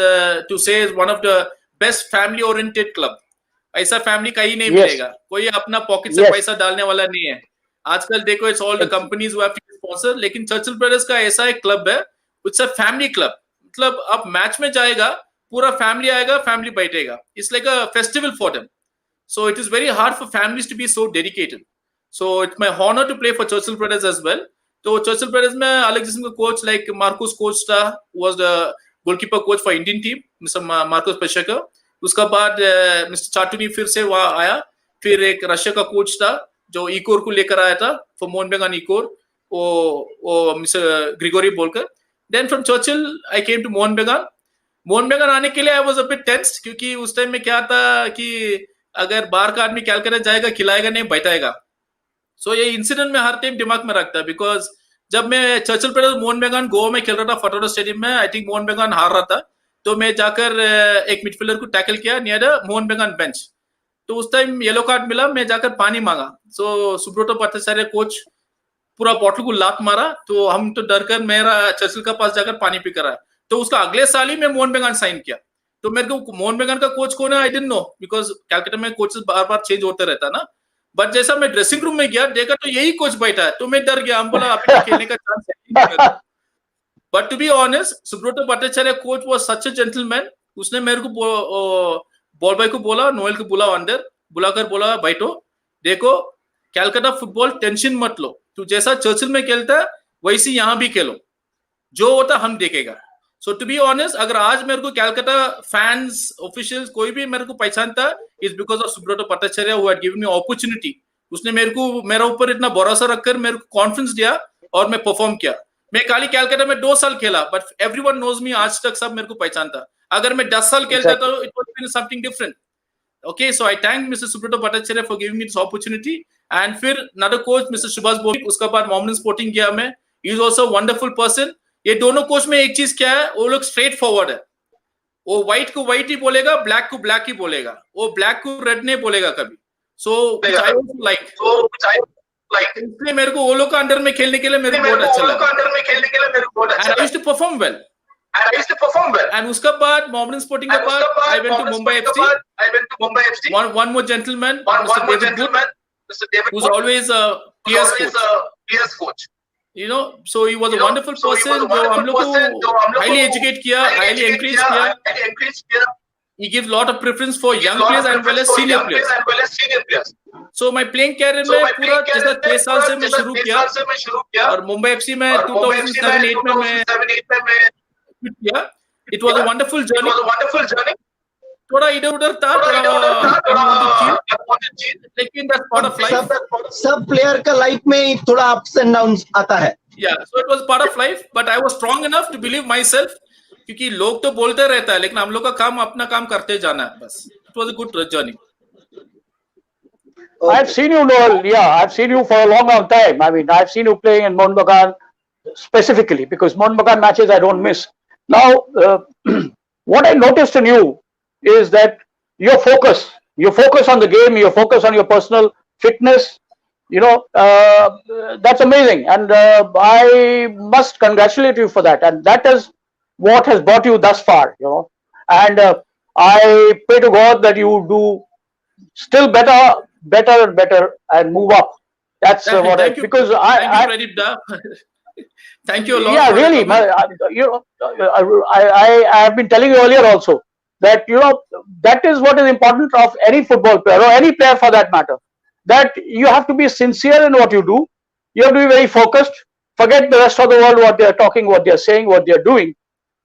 to say is one of the best family oriented club. ऐसा family कहीं नहीं मिलेगा. कोई अपना पॉकेट से पैसा डालने वाला नहीं है. आजकल देखो it's all the companies who have to sponsor, लेकिन चर्चिल ब्रदर्स का ऐसा एक क्लब है, इट्स अ फैमिली क्लब. मतलब अब मैच में जाएगा, पूरा फैमिली आएगा, फैमिली बैठेगा. It's like a festival for them. So it is very hard for families to be so dedicated. So it's my honor to play for Churchill Brothers as well. So Churchill Brothers में अलग किस्म का coach like Marcus Costa was the goalkeeper coach for Indian team, Mr. Marcus Pesheker. उसका बाद Mr. चाटूनी फिर से वहाँ आया. फिर एक रशिया का कोच था जो इकोर को लेकर आया था for मोहन बेगान इकोर, वो Mr. Grigory बोलकर. Then from Churchill I came to Mohan बेगान आने के लिए I was a bit tense, क्योंकि उस टाइम में क्या था कि अगर बाहर का आदमी कैलकाटा जाएगा, खिलाएगा नहीं, बैठाएगा. सो ये इंसिडेंट में हर टाइम दिमाग में रखता है. बिकॉज जब मैं चर्चिल ब्रदर्स मोहन बेगान गोवा में खेल रहा था फटोरा स्टेडियम में, आई थिंक मोहन बेगान हार रहा था, तो मैं जाकर एक मिडफील्डर को टैकल किया नियर द मोहन बेगान बेंच. तो उस टाइम येलो कार्ड मिला, मैं जाकर पानी मांगा. सो सुब्रतो भट्टाचार्य कोच पूरा बॉटल को लात मारा, तो हम तो डर कर मेरा चर्चिल का पास जाकर पानी पी कर आया. तो उसका अगले साल ही मैं मोहन बेगान साइन किया. तो मेरे को मोहन बेगान का कोच कौन है I didn't know, because Calcutta में कोचेस बार बार चेंज होते रहता ना. बट जैसा मैं ड्रेसिंग रूम में गया, देखा तो यही कोच बैठा है, तो मैं डर गया. हम बोला अपने खेलने का चांस है. But to be honest, Subrata Bhattacharya coach was such a gentleman. उसने मेरे को बॉल बॉय को बोला, नोएल को बुलाओ अंदर, बुलाकर बोला बैठो, देखो कैलकाटा फुटबॉल टेंशन मत लो, तू जैसा चर्चिल में खेलता है वैसे यहाँ भी खेलो, जो होता हम देखेगा. So to be honest, अगर आज मेरे को कैलकाटा फैंस ऑफिशियल्स कोई भी मेरे को पहचानता, is because of Subrata Bhattacharya who had given me opportunity. उसने मेरा ऊपर इतना भरोसा रखकर मेरे को कॉन्फिडेंस दिया और मैं परफॉर्म किया. मैं खाली कैलकाटा में 2 साल खेला, बट एवरीवन नोज मी. आज तक सब मेरे को पहचानता. अगर मैं 10 साल खेलता तो it would been something different. Okay, so I thank Mr. Subrata Bhattacharya for giving me this opportunity. And फिर another coach, Mr. Subhash Bobik, उसका बाद मोहम्मदन स्पोर्टिंग गया मैं. He is also a wonderful person. ये दोनों coach में एक चीज क्या है, वो लोग स्ट्रेट फॉरवर्ड है. वो व्हाइट को व्हाइट ही बोलेगा, ब्लैक को ब्लैक ही बोलेगा, वो ब्लैक को रेड नहीं बोलेगा कभी. सो आई आल्सो लाइक, इसलिए मेरे को वो लोग का अंडर में खेलने के लिए मेरे को बहुत अच्छा लगा. And I used to perform well. And उसका बाद मोहम्मदन स्पोर्टिंग के बाद I went to Mumbai FC. One more gentleman, Mr. David Good, who's always a PS coach. You know, so he was a wonderful person. जो हम लोग को highly educate किया, highly encourage किया. He gives lot of preference for young players as well as senior players. So my playing career में पूरा जैसा 6 साल से मैं शुरू किया और मुंबई FC में 2007-8 में मैं किया. It was a wonderful journey. थोड़ा इधर उधर था, लेकिन that's part of life. सब प्लेयर का लाइफ में थोड़ा अप्स एंड डाउन्स आता है. Yeah, so it was part of life, but I was strong enough to believe myself. क्योंकि लोग तो बोलते रहता है, लेकिन हम लोग का काम अपना काम करते जाना है बस. It was a good journey. I've seen you, Noel. Yeah, I've seen you for a long, long time. I mean, I've seen you playing in Mohun Bagan specifically because Mohun Bagan matches I don't miss. Now, what I noticed in you is that your focus on the game, your focus on your personal fitness, that's amazing. And I must congratulate you for that. And that is what has brought you thus far. And I pray to God that you do still better and better and move up. That's what I, Thank you. because Thank you, Pradip. Thank you a lot. yeah, for the really, comment. I have been telling you earlier also that that is what is important of any football player or any player for that matter. That you have to be sincere in what you do. You have to be very focused. Forget the rest of the world, what they are talking, what they are saying, what they are doing.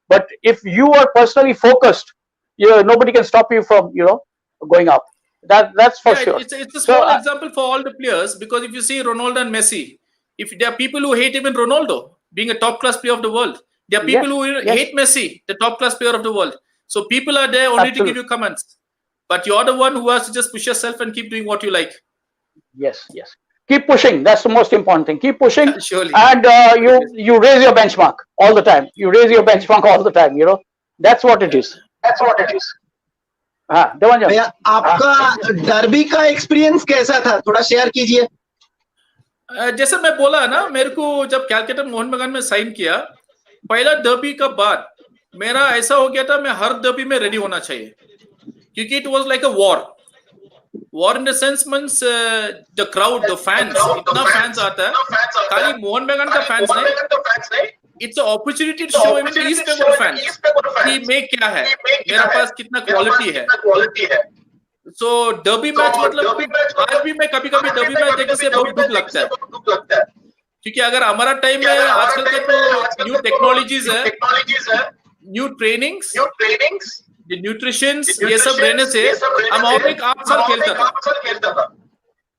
But if you are personally focused, nobody can stop you from going up. That's for Yeah, sure. it's a So small example for all the players, because if you see Ronaldo and Messi, if there are people who hate even Ronaldo being a top class player of the world, there are people yes, who yes, hate Messi, the top class player of the world. So people are there only to give absolutely. you comments, but you're the one who has to just push yourself and keep doing what you like. Yes, yes. Keep pushing. That's the most important thing. Keep pushing, Surely. and you raise your benchmark all the time. You raise your benchmark all the time. That's what it is. That's what it is. हाँ, देवांजन. भैया आपका derby का experience कैसा था, थोड़ा share कीजिए. जैसे मैं बोला ना, मेरे को जब कैलकाटा मोहन बगान में साइन किया, पहला डर्बी का बाद मेरा ऐसा हो गया था, मैं हर डर्बी में रेडी होना चाहिए, क्योंकि it was like a war in the sense means the crowd, the fans, इतना फैंस आता है, खाली मोहन बगान का फैंस नहीं, it's a opportunity to show even East Bengal fans कि मैं क्या है, मेरा पास कितना क्वालिटी है. सो डर्बी मैच मतलब आज भी मैं कभी कभी डर्बी मैच देखने से बहुत दुख लगता है, क्योंकि अगर हमारा टाइम में आजकल के तो न्यू टेक्नोलॉजीज है, न्यू ट्रेनिंग्स, न्यूट्रिशन, ये सब रहने से हम और एक 8 साल खेलता था.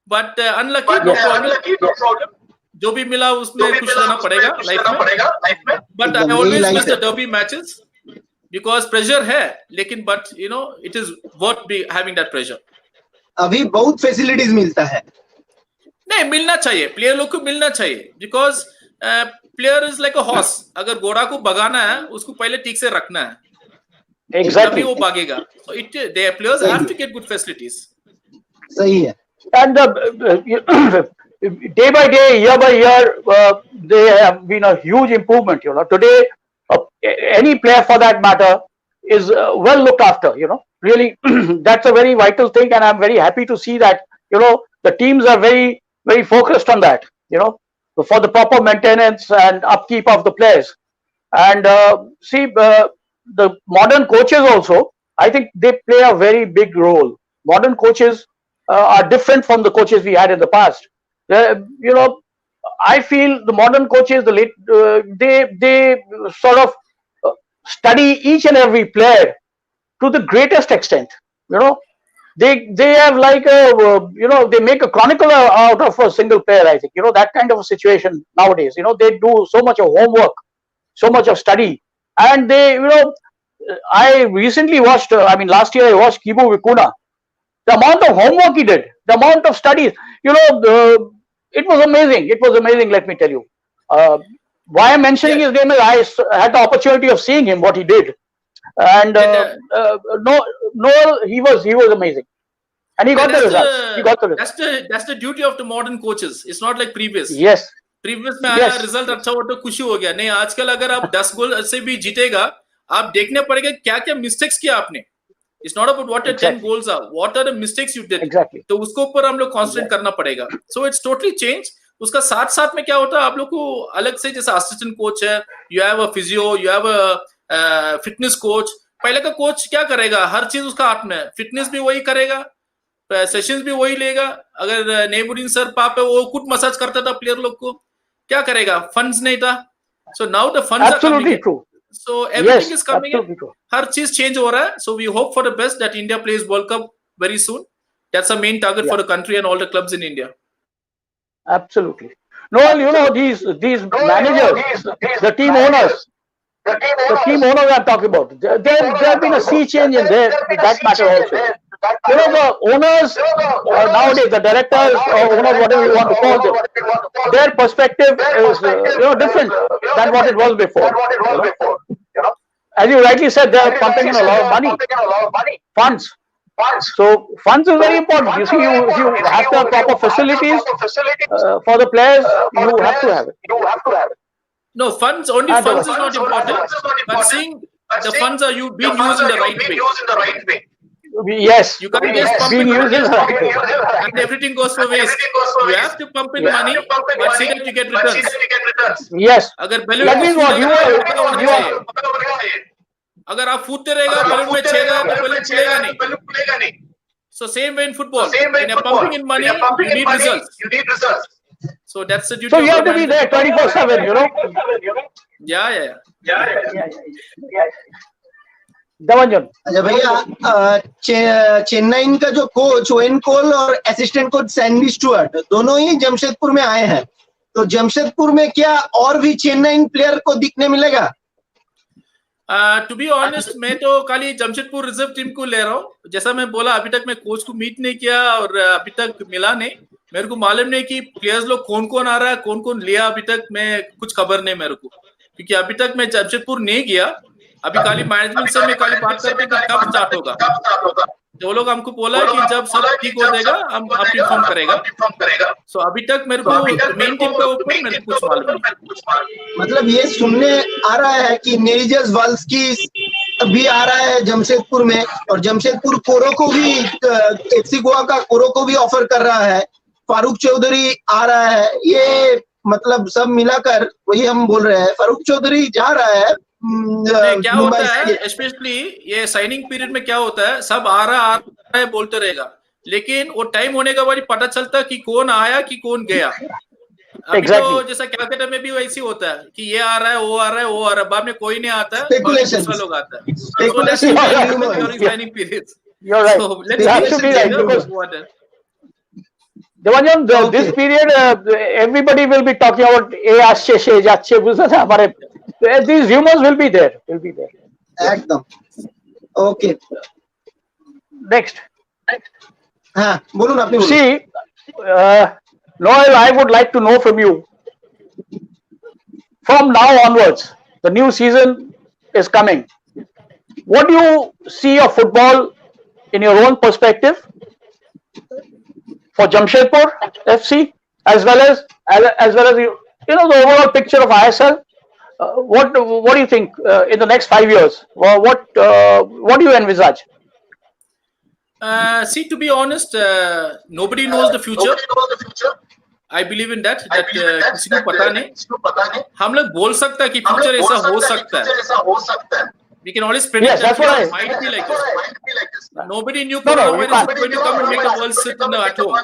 बट अनलकी, नो प्रॉब्लम, जो भी मिला उसमें खुश रहना पड़ेगा लाइफ में. But I always miss the derby matches because pressure है, लेकिन but it is worth be having that pressure. अभी बहुत फैसिलिटीज मिलता है. नहीं, मिलना चाहिए, प्लेयर लोग को मिलना चाहिए, because player is like a horse. अगर घोड़ा को भगाना है, उसको पहले ठीक से रखना है, Exactly. तभी वो भागेगा. So their players have to get good facilities. सही है. And day by day, year by year, they have been a huge improvement. Today, any player for that matter is well looked after. Really, that's a very vital thing, and I'm very happy to see that. The teams are very, very focused on that. For the proper maintenance and upkeep of the players. And see, the modern coaches also, I think they play a very big role. Modern coaches are different from the coaches we had in the past. I feel the modern coaches, they sort of study each and every player to the greatest extent. They have like they make a chronicle out of a single player. I think that kind of a situation nowadays. They do so much of homework, so much of study, and they I recently watched. Last year I watched Kibu Vikuna. The amount of homework he did, the amount of studies, it was amazing. It was amazing. Let me tell you. Why I'm mentioning his name is I had the opportunity of seeing him, what he did, and no, he was amazing, and he got the results. He got the results. That's the duty of the modern coaches. It's not like previous. Yes. Previous में आया result अच्छा हो तो खुशी हो गया. नहीं, आजकल अगर आप 10 गोल से भी जीतेगा, आप देखने पड़ेगा क्या क्या मिस्टेक्स किया आपने. It's not about what 10 goals are, what are the mistakes you did. तो उसको ऊपर हम लोग कॉन्सेंट्रेट करना पड़ेगा. So it's totally change. उसका साथ साथ में क्या होता है, आप लोग को अलग से, जैसे असिस्टेंट कोच है, you have a physio, you have a fitness coach. पहले का कोच क्या करेगा, हर चीज उसका हाथ में है. फिटनेस भी वही करेगा, सेशंस भी वही लेगा. अगर नेबुरीन सर पाप है, वो खुद मसाज करता था प्लेयर लोग को. क्या करेगा, फंड्स नहीं था. So now the funds are coming in, so everything is coming in, हर चीज चेंज हो रहा है. So we hope for the best that India plays world cup very soon. That's a main target for the country and all the clubs in India. Absolutely. Noel, you know these managers, the team owners, the team owners I'm talking about. There have been a sea change in that matter also. You know, the owners nowadays, the directors or owners, whatever you want to call them, their perspective is different than what it was before. As you rightly said, they are pumping in a lot of money, funds. So funds is very important. You see, if you have to have proper facilities for the players, you have to have it. No, funds is not important, but seeing the funds are being used in the right way. Yes, You can't just pump in money and everything goes for waste. You have to pump in money, but see that you get returns. Yes. अगर balloon That means what you are. अगर आप फूटते रहेगा balloon में छेद है तो balloon खुलेगा नहीं. So same way in football. When you're pumping in money, you need results. So that's the duty. So you have to be there 24/7, you know. Yeah. Davanjan. अच्छा भैया, चेन्नई का जो कोच ओवेन कोल और असिस्टेंट कोच सैंडी स्टुअर्ट दोनों ही जमशेदपुर में आए हैं, तो जमशेदपुर में क्या और भी चेन्नई प्लेयर को दिखने मिलेगा? टू बी ऑनेस्ट, मैं तो खाली जमशेदपुर रिजर्व टीम को ले रहा हूँ. जैसा मैं बोला, अभी तक मैं कोच को मीट नहीं किया और अभी तक मिला नहीं. मेरे को मालूम नहीं कि प्लेयर्स लोग कौन आ रहा है, कौन लिया. अभी तक मैं कुछ खबर नहीं मेरे को, क्योंकि अभी तक मैं जमशेदपुर नहीं गया. अभी खाली मैनेजमेंट से मैं खाली बात करते कि कब स्टार्ट होगा. तो वो लोग हमको बोला कि जब सब ठीक हो जाएगा हम आपको इन्फॉर्म करेगा. सो अभी तक मेरे को मेन टीम के ऊपर मेरे को कुछ मालूम नहीं. मतलब ये सुनने आ रहा है कि नेरिजस वाल्स्की भी आ रहा है जमशेदपुर में, और जमशेदपुर कोरो को भी एफसी गोवा का कोरो को भी ऑफर कर रहा है. फारूक चौधरी आ रहा है. ये मतलब सब मिलाकर वही हम बोल रहे हैं, फारूक चौधरी जा रहा है. क्या होता है स्पेशली ये साइनिंग पीरियड में क्या होता है, सब आ रहा है बोलते रहेगा, लेकिन वो टाइम होने के बाद पता चलता कि कौन आया कि कौन गया. अभी तो जैसा क्रिकेट में भी वैसे होता है कि ये आ रहा है वो आ रहा है बाद में कोई नहीं आता है, दूसरा लोग आता है. Signing period. You're right. So you have to be right, because Devanjan, this period everybody will be talking about these rumors will be there. एकदम. Okay. Next. हाँ, बोलो ना अपनी. See, Noel, I would like to know from you. From now onwards, the new season is coming. What do you see of football in your own perspective for Jamshedpur FC, as well as the overall picture of ISL? What do you think in the next 5 years? What do you envisage? See, to be honest, nobody knows the future. I believe in that. किसी को पता नहीं. हम लोग बोल सकता है कि फ्यूचर ऐसा हो सकता है. We can always predict that it might be like this. Nobody knew coronavirus was going to come and make the world sit at home.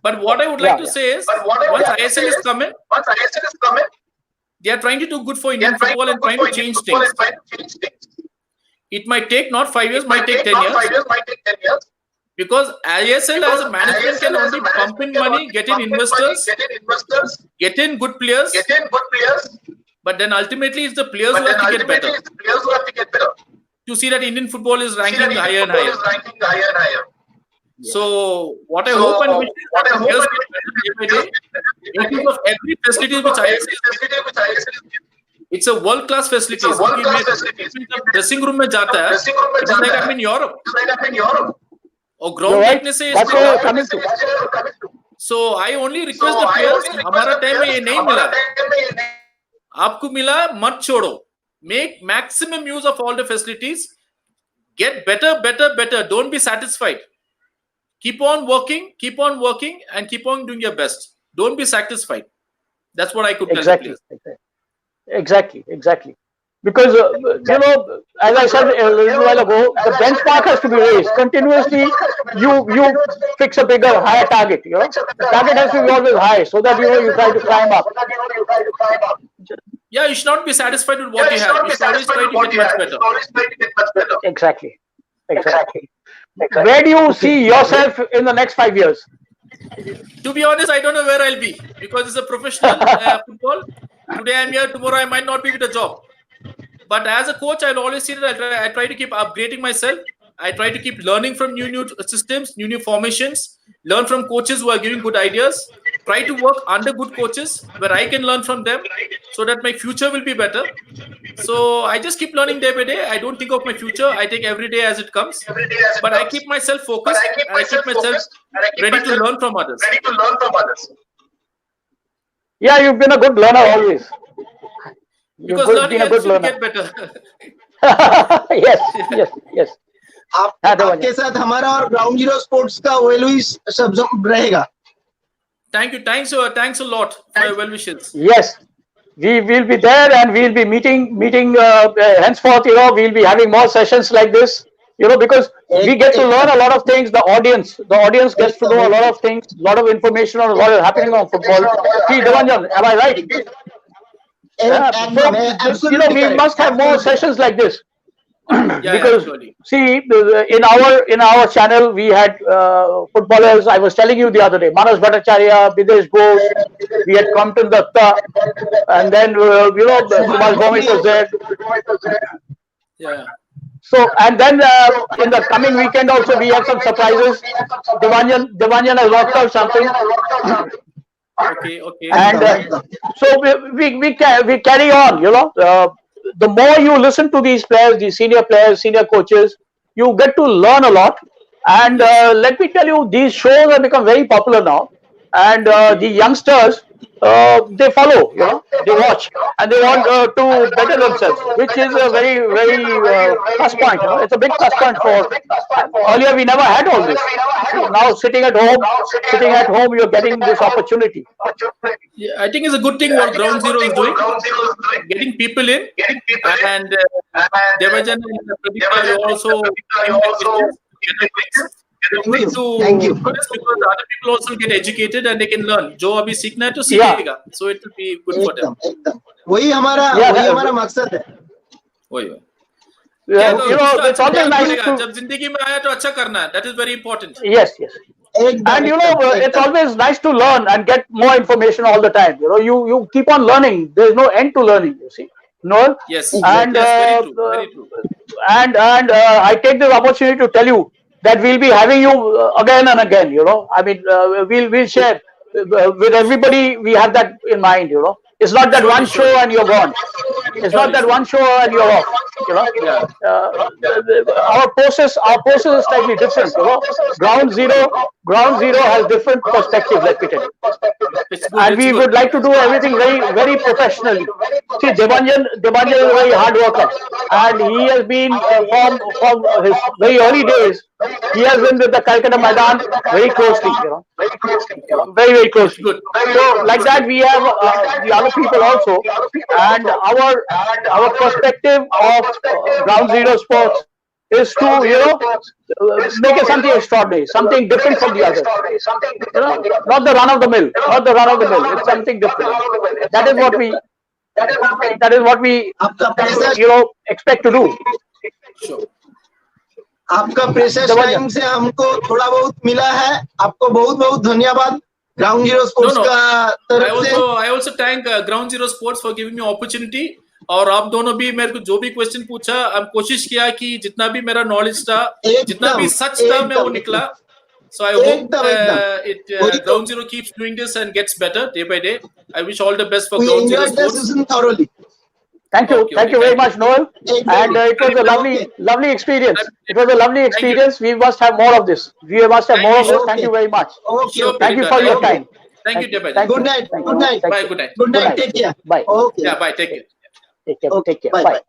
But what I would like to say is, once ISL is coming, they are trying to do good for Indian football and trying to change things. It might take not 5 years, might take 10 years. Because ISL as a management can only pump in money, get in investors, get in good players. But then ultimately it's the players who have to get better. To see that Indian football is ranking higher and higher. So what I hope and wish is that players get better day by day. In terms of every facility which ISL, it's a world-class facility. Dressing room में जाता है, it is like I'm in Europe. और ground देखने से so I only request the players, हमारा time में ये नहीं मिला, आपको मिला मत छोड़ो. Make maximum use of all the facilities, get better, don't be satisfied, keep on working and keep on doing your best. Don't be satisfied. That's what I could tell the players. Exactly. Because, as I said a little while ago, the benchmark has to be raised. Continuously, you fix a bigger, higher target. The target has to be always high so that, you try to climb up. Yeah, you should not be satisfied with what you have. You should always try to get much better. Exactly. Where do you see yourself in the next 5 years? To be honest, I don't know where I'll be because it's a professional football. Today I'm here, tomorrow I might not be with a job. But as a coach, I'll always see that I try to keep upgrading myself. I try to keep learning from new systems, new formations, learn from coaches who are giving good ideas, try to work under good coaches where I can learn from them so that my future will be better. So I just keep learning day by day. I don't think of my future. I take every day as it comes. But I keep myself focused and I keep myself ready to learn from others. Yeah, you've been a good learner always. Because learning helps you get better. yes. आपके साथ हमारा और ground zero sports का well wish सब रहेगा. Thank you. Thanks a lot for your well wishes. Yes, we will be there and we'll be meeting henceforth, we'll be having more sessions like this, because we get to learn a lot of things. The audience gets to know a lot of things, a lot of information on what is happening on football. See, Devanjan, am I right? So, we must have more sessions like this. Because see, in our channel we had footballers. I was telling you the other day, Manas Bhattacharya, Bidesh Ghosh, we had Compton Datta, and then Subhash Bhomik was there. Yeah. So, and then in the coming weekend also we have some surprises. Devanjan has worked out something. Okay. And so we carry on. The more you listen to these players, these senior players, senior coaches, you get to learn a lot. And let me tell you, these shows have become very popular now. And the youngsters, they follow, they watch, and they want to better themselves, which is a very, very plus point. It's a big plus point for. Earlier, we never had all this. Now, sitting at home, you're getting this opportunity. Yeah, I think it's a good thing what Ground Zero is doing, getting people in, and Devajan and Pradeep are also Thank you. Because other people also get educated and they can learn. जो अभी सीखना है तो सीखेगा. So it will be good for them. एकदम वही हमारा मकसद है. वही. It's always nice to. जब जिंदगी में आया तो अच्छा करना है. That is very important. Yes. And it's always nice to learn and get more information all the time. You keep on learning. There is no end to learning. You see, no. Yes. And very true. And I take this opportunity to tell you that we'll be having you again and again. I mean, we'll share with everybody. We have that in mind. It's not that one show and you're gone. It's not that one show and you're off. Our process is slightly different. Ground zero has different perspectives. Let me tell you. And we would like to do everything very, very professionally. See, Devanjan is a very hard worker, and he has been from his very early days. He has been with the Calcutta Maidan very closely. Very, very closely. So, like that, we have the other people also, and our perspective of Ground Zero Sports is to make it something extraordinary, something different from the others. Not the run of the mill. It's something different. That is what we expect to do. Sure. आपका pressure time से हमको थोड़ा बहुत मिला है. आपको बहुत बहुत धन्यवाद ग्राउंड जीरो स्पोर्ट्स का तरफ से. I also thank Ground Zero Sports for giving me opportunity. और आप दोनों भी मेरे को जो भी क्वेश्चन पूछा, अब कोशिश किया कि जितना भी मेरा नॉलेज था, जितना भी सच था, मैं वो निकला. So I hope Ground Zero keeps doing this and gets better day by day. I wish all the best for Ground Zero Sports. Thank you very much, Noel. And it was a lovely experience. It was a lovely experience. We must have more of this. Thank you very much. Thank you for your time. Thank you, Devajan. Good night. Bye. Good night. Take care. Bye. Okay. Yeah, bye. Take care. Take care. Bye. Bye.